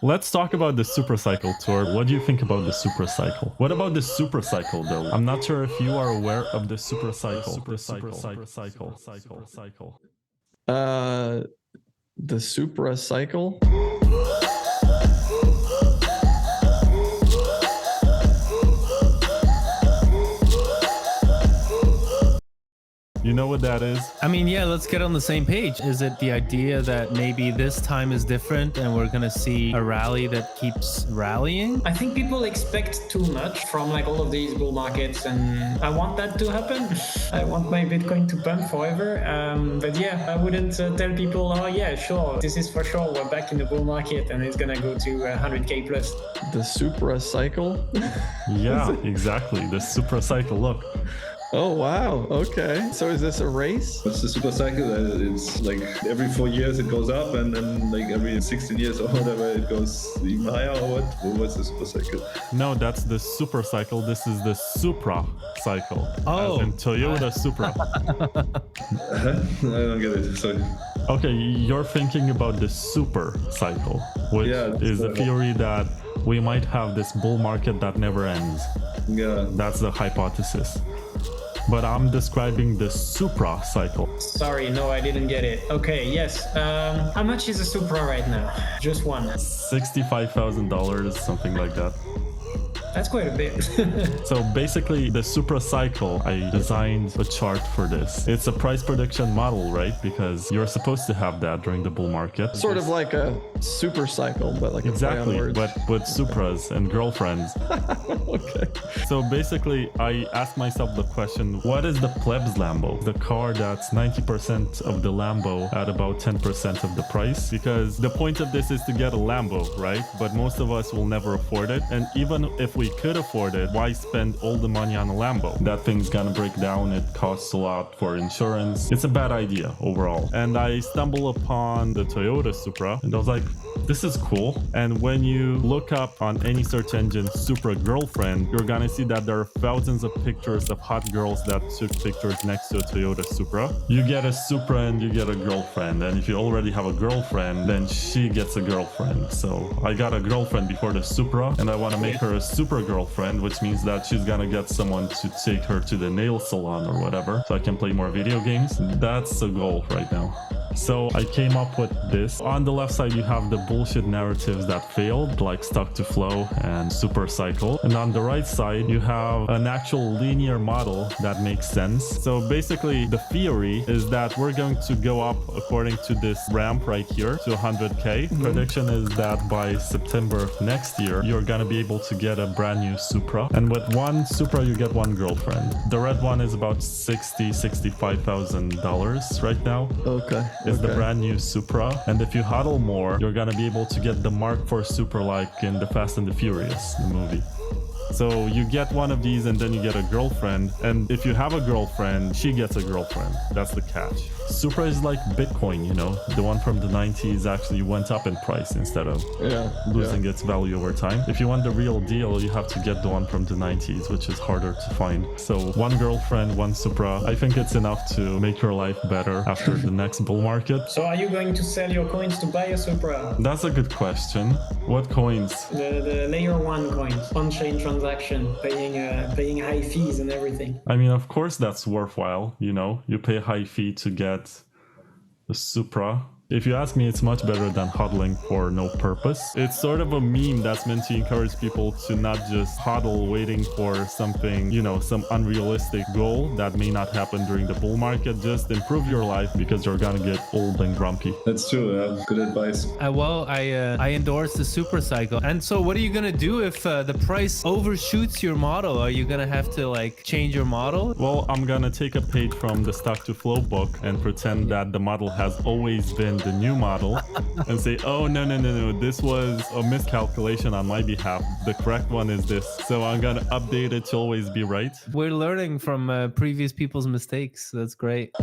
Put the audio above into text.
Let's talk about the super cycle, Tuur. What do you think about the super cycle? What about the super cycle, though? I'm not sure if you are aware of the super cycle. The Supra cycle. You know what that is? I mean, yeah, let's get on the same page. Is it the idea that maybe this time is different and we're going to see a rally that keeps rallying? I think people expect too much from like all of these bull markets, and I want that to happen. I want my Bitcoin to pump forever. But yeah, I wouldn't tell people, oh yeah, sure, this is for sure, we're back in the bull market and it's going to go to 100K plus. The Supra cycle? Yeah, exactly. The super cycle. Look. Oh, wow. Okay. So is this a race? What's the super cycle? It's like every 4 years it goes up, and then like every 16 years or whatever it goes even higher, or what? What's the super cycle? No, that's the super cycle. This is the Supra cycle. Oh. As in Toyota Supra. I don't get it. Sorry. Okay, you're thinking about the super cycle, which is a theory that we might have this bull market that never ends. Yeah. That's the hypothesis. But I'm describing the Supra cycle. Sorry, no, I didn't get it. Okay, yes. How much is a Supra right now? Just one. $65,000, something like that. That's quite a bit. So basically, the Supra cycle, I designed a chart for this. It's a price prediction model, right? Because you're supposed to have that during the bull market. Sort of like a super cycle, but like exactly, a play on words. but with Supras and girlfriends. Okay. So basically, I asked myself the question, what is the plebs Lambo? The car that's 90% of the Lambo at about 10% of the price? Because the point of this is to get a Lambo, right? But most of us will never afford it. And even if we could afford it, why spend all the money on a Lambo? That thing's gonna break down. It costs a lot for insurance. It's a bad idea overall. And I stumbled upon the Toyota Supra and I was like, this is cool. And when you look up on any search engine Supra girlfriend, you're gonna see that there are thousands of pictures of hot girls that took pictures next to a Toyota Supra. You get a Supra and you get a girlfriend, and if you already have a girlfriend, then she gets a girlfriend. So I got a girlfriend before the Supra, and I want to make her a super girlfriend, which means that she's gonna get someone to take her to the nail salon or whatever, so I can play more video games. That's the goal right now. So I came up with this. On the left side, you have the bullshit narratives that failed, like stock to flow and super cycle. And on the right side, you have an actual linear model that makes sense. So basically, the theory is that we're going to go up according to this ramp right here to 100K. Prediction is that by September next year, you're going to be able to get a brand new Supra. And with one Supra, you get one girlfriend. The red one is about $65,000 right now. Okay. Is the brand new Supra, and if you HODL more, you're gonna be able to get the Mark IV Supra like in the Fast and the Furious, the movie. So you get one of these and then you get a girlfriend, and if you have a girlfriend, she gets a girlfriend. That's the catch. Supra is like Bitcoin, you know, the one from the 90s actually went up in price instead of losing its value over time. If you want the real deal, you have to get the one from the 90s, which is harder to find. So one girlfriend, one Supra. I think it's enough to make your life better after the next bull market. So are you going to sell your coins to buy a Supra? That's a good question. What coins? The layer 1 coins, on-chain transaction, paying high fees and everything. I mean, of course that's worthwhile, you know, you pay a high fee to get the Supra. If you ask me, it's much better than hodling for no purpose. It's sort of a meme that's meant to encourage people to not just hodl waiting for something, you know, some unrealistic goal that may not happen during the bull market. Just improve your life because you're gonna get old and grumpy. That's true. Good advice. Well, I endorse the super cycle. And so what are you gonna do if the price overshoots your model? Are you gonna have to like change your model? Well, I'm gonna take a page from the Stock to Flow book and pretend that the model has always been the new model and say, oh, no, this was a miscalculation on my behalf. The correct one is this. So I'm gonna update it to always be right. We're learning from previous people's mistakes. That's great.